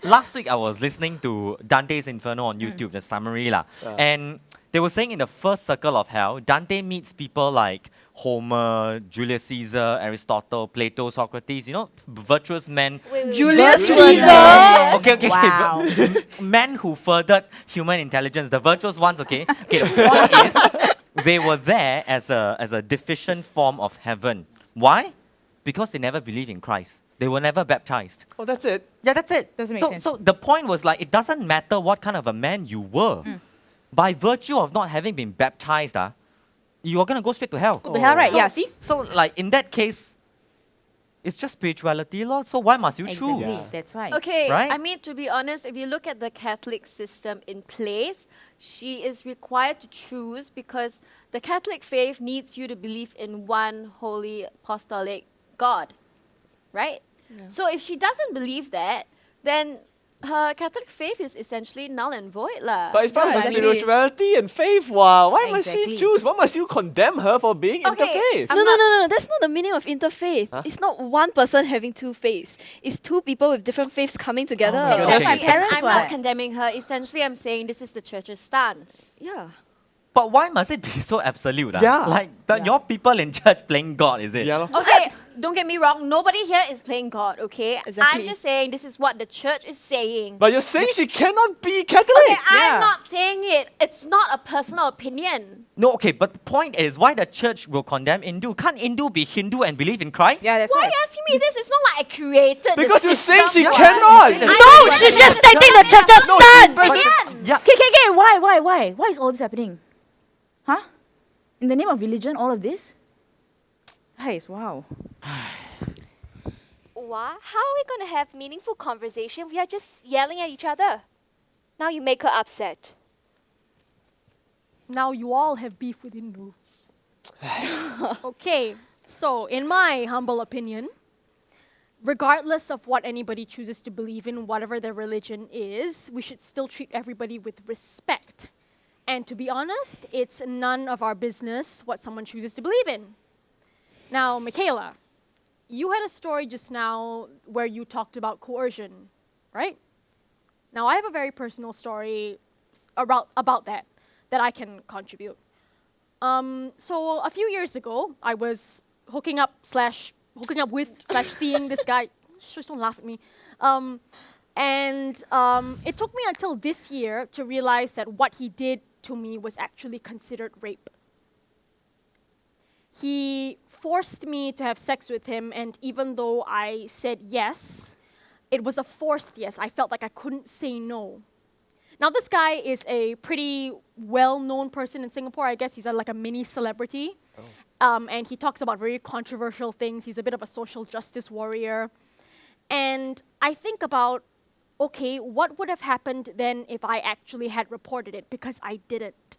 Last week I was listening to Dante's Inferno on YouTube, the summary lah, and they were saying in the first circle of hell, Dante meets people like Homer, Julius Caesar, Aristotle, Plato, Socrates, you know, virtuous men. Julius Caesar? Caesar. Okay. Wow. Men who furthered human intelligence, the virtuous ones, okay? Okay, the point is, they were there as a deficient form of heaven. Why? Because they never believed in Christ. They were never baptized. Oh, that's it. Yeah, that's it. Doesn't make so, sense. So the point was like, it doesn't matter what kind of a man you were. By virtue of not having been baptized, you are going to go straight to hell. Go to hell, right? So, Yeah, see? So like in that case, it's just spirituality, Lord. So why must you Exactly. choose? That's right. Okay, Right? I mean, to be honest, if you look at the Catholic system in place, she is required to choose because the Catholic faith needs you to believe in one holy apostolic God, right? So if she doesn't believe that, then her Catholic faith is essentially null and void lah. But it's part of Exactly. spirituality and faith. Wow. Why must Exactly. she choose? Why must you condemn her for being Okay, interfaith? I'm No. That's not the meaning of interfaith. Huh? It's not one person having two faiths. It's two people with different faiths coming together. my God. That's Okay. like parents, I'm not what? condemning her. Essentially, I'm saying this is the church's stance. Yeah. But why must it be so absolute? Yeah. Like your people in church playing God, is it? Yeah, lor. Okay, don't get me wrong. Nobody here is playing God, okay? Exactly. I'm just saying this is what the church is saying. But you're saying she cannot be Catholic. Okay, Yeah. I'm not saying it. It's not a personal opinion. No, okay, but the point is why the church will condemn Hindu. Can't Hindu be Hindu and believe in Christ? Yeah, that's Why are right. you asking me this? It's not like I created Because the you're saying system. she What? cannot. No, she's just stating the church's stance. Brechtian. Yeah. Okay. Why? Why is all this happening? Huh? In the name of religion, all of this? Guys, wow. What? How are we going to have meaningful conversation? We are just yelling at each other. Now you make her upset. Now you all have beef with Hindu. Okay, so in my humble opinion, regardless of what anybody chooses to believe in, whatever their religion is, we should still treat everybody with respect. And to be honest, it's none of our business what someone chooses to believe in. Now, Michaela, you had a story just now where you talked about coercion, right? Now, I have a very personal story about that I can contribute. So a few years ago, I was hooking up with seeing this guy. Shush, don't laugh at me. It took me until this year to realize that what he did to me was actually considered rape. He forced me to have sex with him, and even though I said yes, it was a forced yes. I felt like I couldn't say no. Now, this guy is a pretty well-known person in Singapore. I guess he's like a mini celebrity. And he talks about very controversial things. He's a bit of a social justice warrior. And I think about, okay, what would have happened then if I actually had reported it? Because I didn't.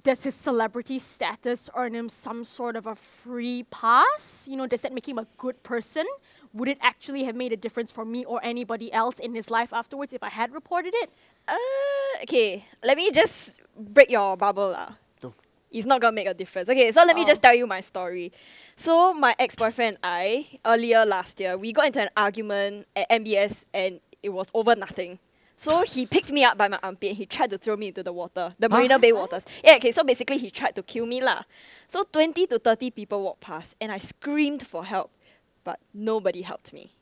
Does his celebrity status earn him some sort of a free pass? You know, does that make him a good person? Would it actually have made a difference for me or anybody else in his life afterwards if I had reported it? Okay, let me just break your bubble lah. It's not gonna make a difference. Okay, so let me just tell you my story. So my ex-boyfriend and I, earlier last year, we got into an argument at MBS and it was over nothing. So he picked me up by my armpit and he tried to throw me into the water, the Marina Bay waters. Yeah, okay, so basically he tried to kill me lah. So 20 to 30 people walked past and I screamed for help, but nobody helped me.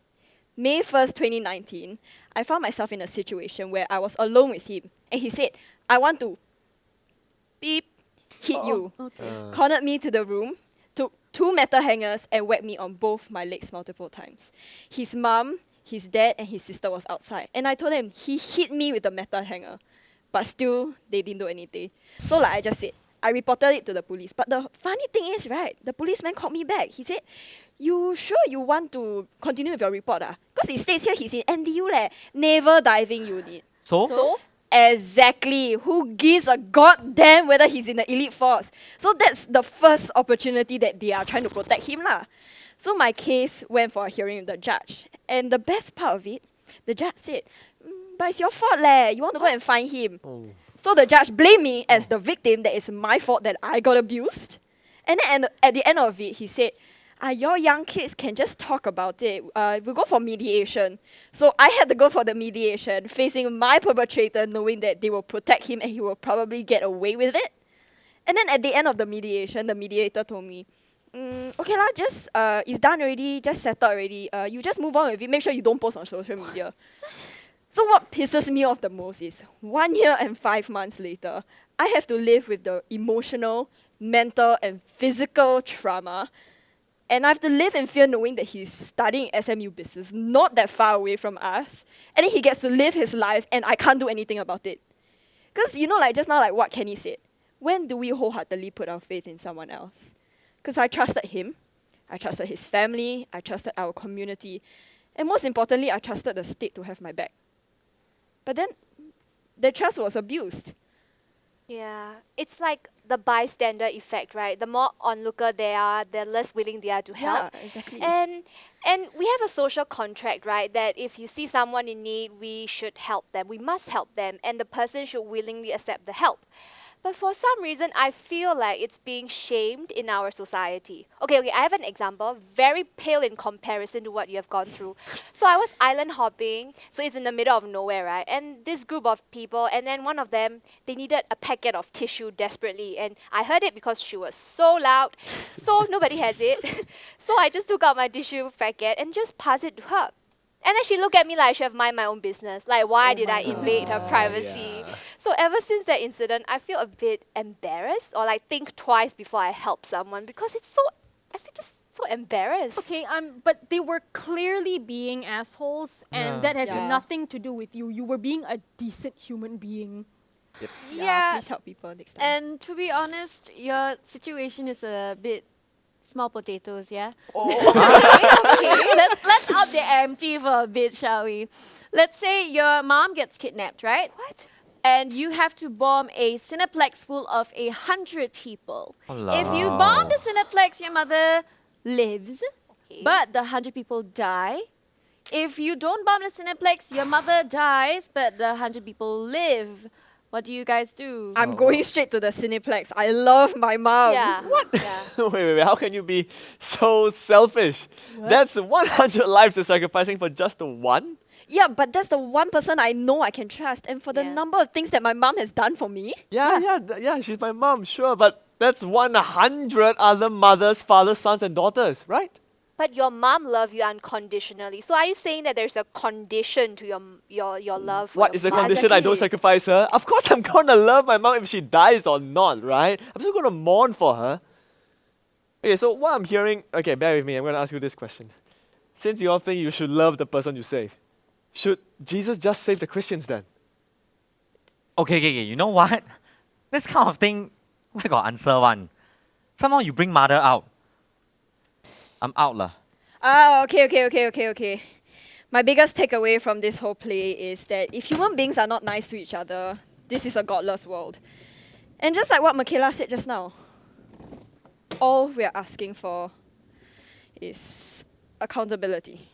May 1st, 2019, I found myself in a situation where I was alone with him and he said, I want to beep, hit you. Okay. Cornered me to the room, took 2 metal hangers and whacked me on both my legs multiple times. His mum, his dad and his sister was outside. And I told them, he hit me with a metal hanger. But still, they didn't do anything. So like I just said, I reported it to the police. But the funny thing is, right, the policeman called me back. He said, you sure you want to continue with your report? Because it states here he's in NDU, naval diving unit. So? Exactly. Who gives a goddamn whether he's in the elite force? So that's the first opportunity that they are trying to protect him lah. So my case went for a hearing with the judge. And the best part of it, the judge said, but it's your fault you want to go and find him. So the judge blamed me as the victim, that it's my fault that I got abused. And then at the end of it, he said, your young kids can just talk about it. We'll go for mediation. So I had to go for the mediation, facing my perpetrator, knowing that they will protect him and he will probably get away with it. And then at the end of the mediation, the mediator told me, okay lah, just it's done already, just settled already. You just move on with it. Make sure you don't post on social media. So what pisses me off the most is 1 year and 5 months later, I have to live with the emotional, mental, and physical trauma. And I have to live in fear knowing that he's studying SMU business, not that far away from us. And then he gets to live his life and I can't do anything about it. Because, you know, like just now, like what Kenny said, when do we wholeheartedly put our faith in someone else? Because I trusted him, I trusted his family, I trusted our community, and most importantly, I trusted the state to have my back. But then, the trust was abused. Yeah, it's like the bystander effect, right? The more onlooker they are, the less willing they are to help. Yeah, exactly. And we have a social contract, right? That if you see someone in need, we should help them. We must help them, and the person should willingly accept the help. But for some reason, I feel like it's being shamed in our society. Okay, I have an example, very pale in comparison to what you have gone through. So I was island hopping, so it's in the middle of nowhere, right? And this group of people, and then one of them, they needed a packet of tissue desperately. And I heard it because she was so loud, so nobody has it. So I just took out my tissue packet and just passed it to her. And then she looked at me like I should have mind my own business. Like, why did I invade her privacy? Yeah. So ever since that incident, I feel a bit embarrassed or like think twice before I help someone because I feel just so embarrassed. Okay, but they were clearly being assholes, and that has Yeah. nothing to do with you. You were being a decent human being. Yeah, please help people next time. And to be honest, your situation is a bit small potatoes, yeah? Okay. Let's up the ante for a bit, shall we? Let's say your mom gets kidnapped, right? What? And you have to bomb a cineplex full of 100 people. If you Allow. bomb the cineplex, your mother lives, Okay. but the 100 people die. If you don't bomb the cineplex, your mother dies, but the 100 people live. What do you guys do? I'm going straight to the Cineplex. I love my mom. Yeah. What? Yeah. Wait, how can you be so selfish? That's 100 lives you're sacrificing for just one? Yeah, but that's the one person I know I can trust. And for the Yeah. number of things that my mom has done for me, Yeah, she's my mom, sure, but that's 100 other mothers, fathers, sons, and daughters, right? But your mom loved you unconditionally. So are you saying that there's a condition to your love for What your is the mom? condition I don't exactly. sacrifice her? Of course I'm gonna love my mom if she dies or not, right? I'm still gonna mourn for her. Okay, so what I'm hearing, okay, bear with me, I'm gonna ask you this question. Since you all think you should love the person you save, should Jesus just save the Christians then? Okay, you know what? This kind of thing, why got answer one? Somehow you bring mother out. I'm out lah. Okay. My biggest takeaway from this whole play is that if human beings are not nice to each other, this is a godless world. And just like what Michaela said just now, all we are asking for is accountability.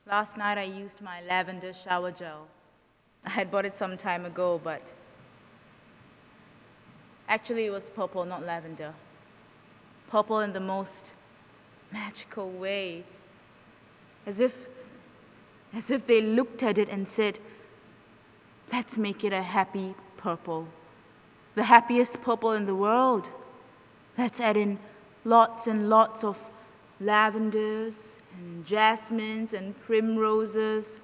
Last night I used my lavender shower gel. I had bought it some time ago, but actually it was purple, not lavender. Purple in the most magical way. As if they looked at it and said, let's make it a happy purple. The happiest purple in the world. Let's add in lots and lots of lavenders and jasmines and primroses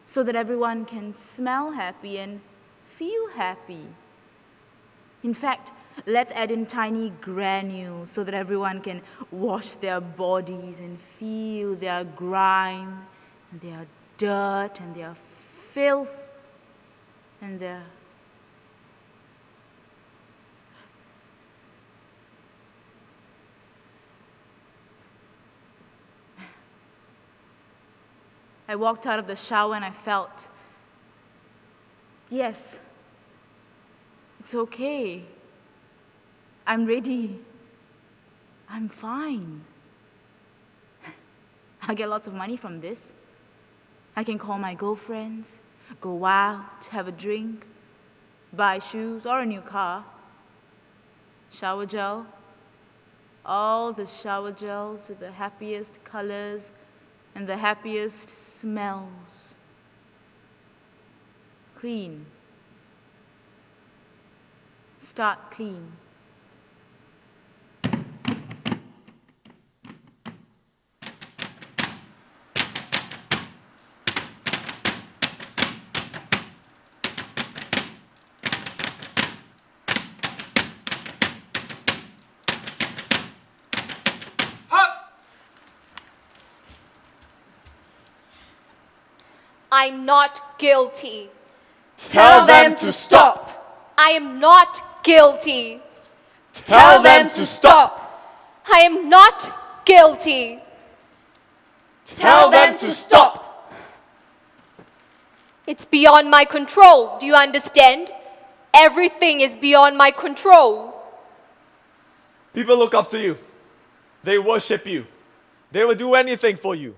so that everyone can smell happy and feel happy. In fact, let's add in tiny granules so that everyone can wash their bodies and feel their grime and their dirt and their filth and their I walked out of the shower and I felt, yes, It's okay. I'm ready. I'm fine. I get lots of money from this. I can call my girlfriends, go out, have a drink, buy shoes or a new car. Shower gel, all the shower gels with the happiest colors and the happiest smells. Clean. Start clean. I'm not guilty. Tell them to stop. I am not guilty. Tell them to stop. I am not guilty. Tell them to stop. It's beyond my control. Do you understand? Everything is beyond my control. People look up to you. They worship you. They will do anything for you.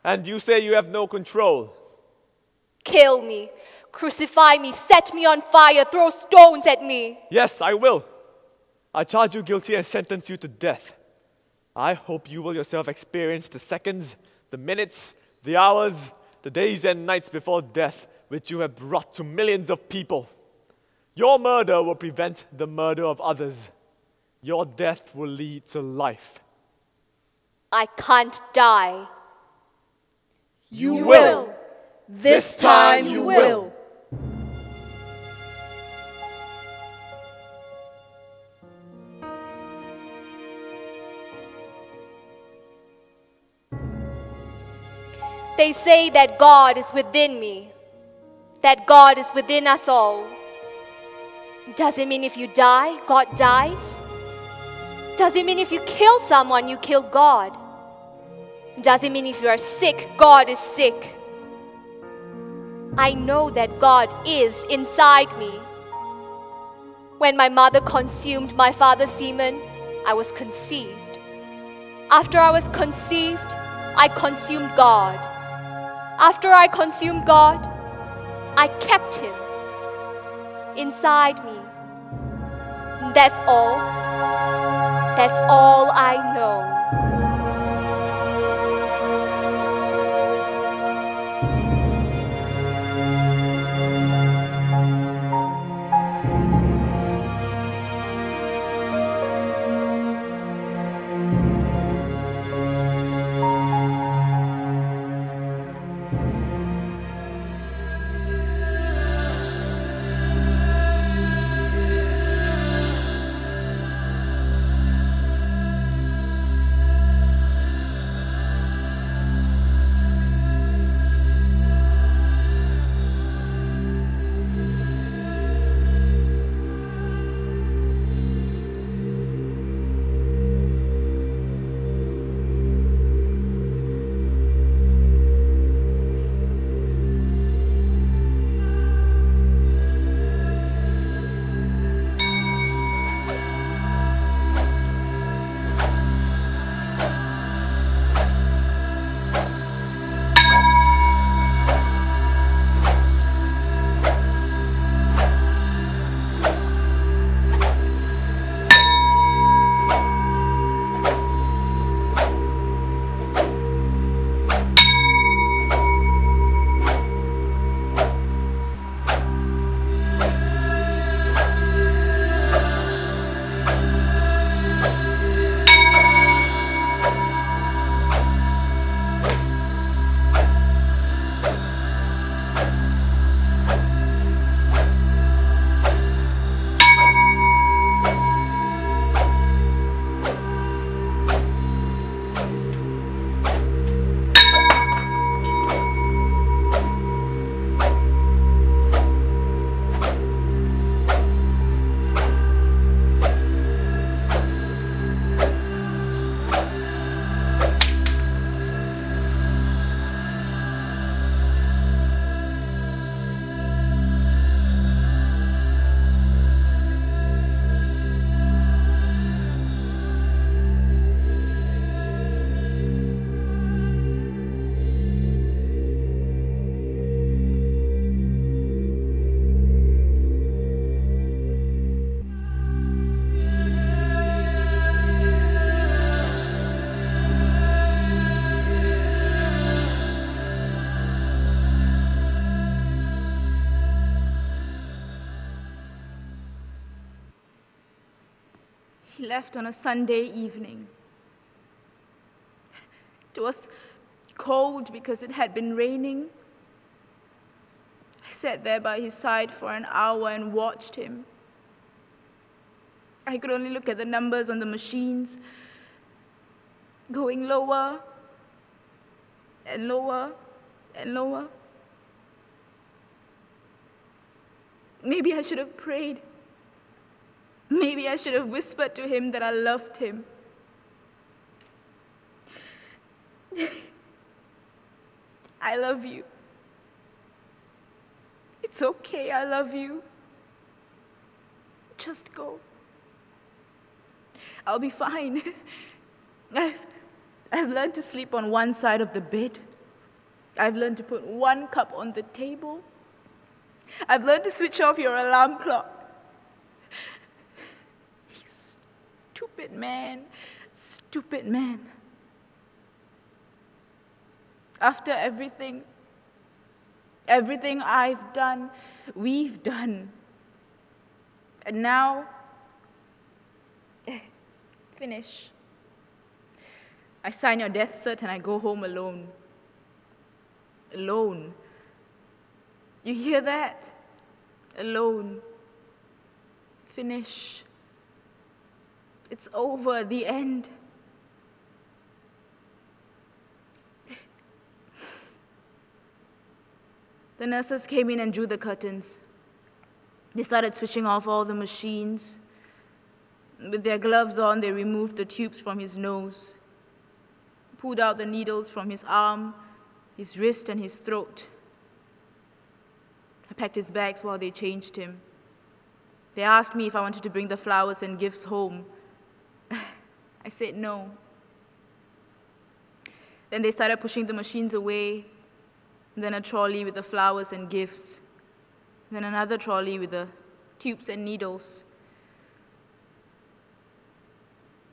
And you say you have no control. Kill me, crucify me, set me on fire, throw stones at me. Yes, I will. I charge you guilty and sentence you to death. I hope you will yourself experience the seconds, the minutes, the hours, the days and nights before death which you have brought to millions of people. Your murder will prevent the murder of others. Your death will lead to life. I can't die. You will. This time you will. They say that God is within me, that God is within us all. Does it mean if you die, God dies? Does it mean if you kill someone, you kill God? Does it mean if you are sick, God is sick? I know that God is inside me. When my mother consumed my father's semen, I was conceived. After I was conceived, I consumed God. After I consumed God, I kept Him inside me. That's all. That's all I know. He left on a Sunday evening. It was cold because it had been raining. I sat there by his side for an hour and watched him. I could only look at the numbers on the machines, going lower and lower and lower. Maybe I should have prayed. Maybe I should have whispered to him that I loved him. I love you. It's okay, I love you. Just go. I'll be fine. I've learned to sleep on one side of the bed. I've learned to put one cup on the table. I've learned to switch off your alarm clock. Stupid man, stupid man. After everything I've done, we've done. And now, finish. I sign your death cert and I go home alone. Alone. You hear that? Alone. Finish. It's over, the end. The nurses came in and drew the curtains. They started switching off all the machines. With their gloves on, they removed the tubes from his nose, pulled out the needles from his arm, his wrist, and his throat. I packed his bags while they changed him. They asked me if I wanted to bring the flowers and gifts home. I said no. Then they started pushing the machines away, then a trolley with the flowers and gifts, then another trolley with the tubes and needles.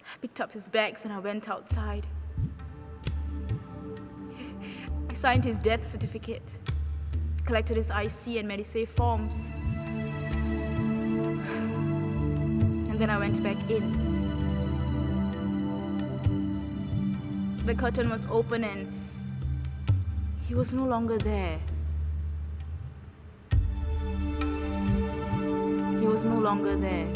I picked up his bags and I went outside. I signed his death certificate, collected his IC and Medisave forms, and then I went back in. The curtain was open and he was no longer there. He was no longer there.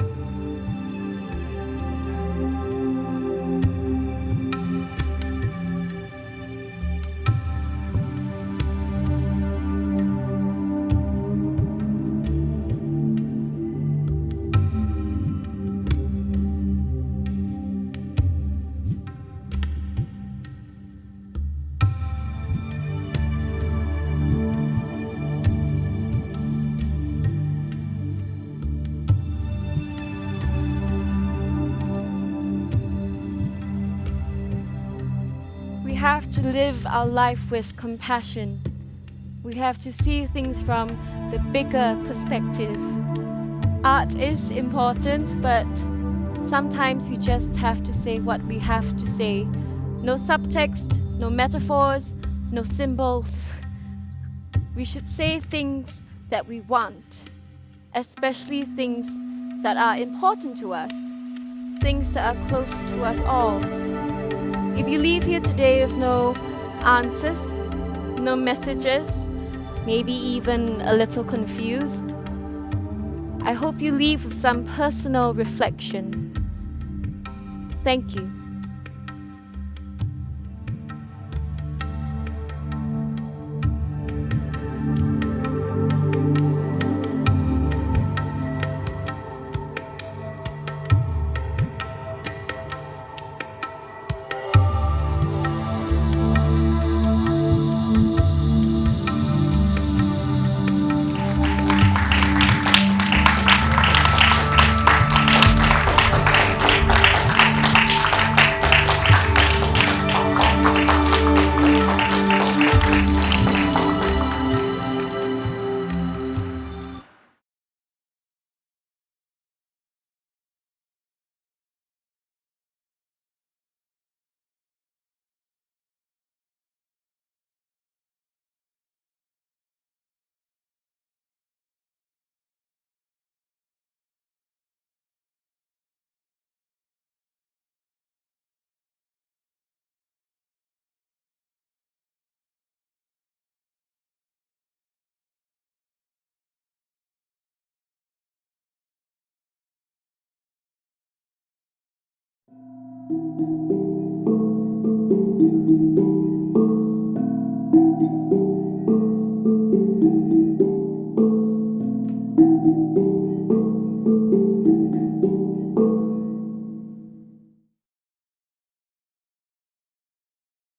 We have to live our life with compassion. We have to see things from the bigger perspective. Art is important, but sometimes we just have to say what we have to say. No subtext, no metaphors, no symbols. We should say things that we want, especially things that are important to us, things that are close to us all. If you leave here today with no answers, no messages, maybe even a little confused, I hope you leave with some personal reflection. Thank you.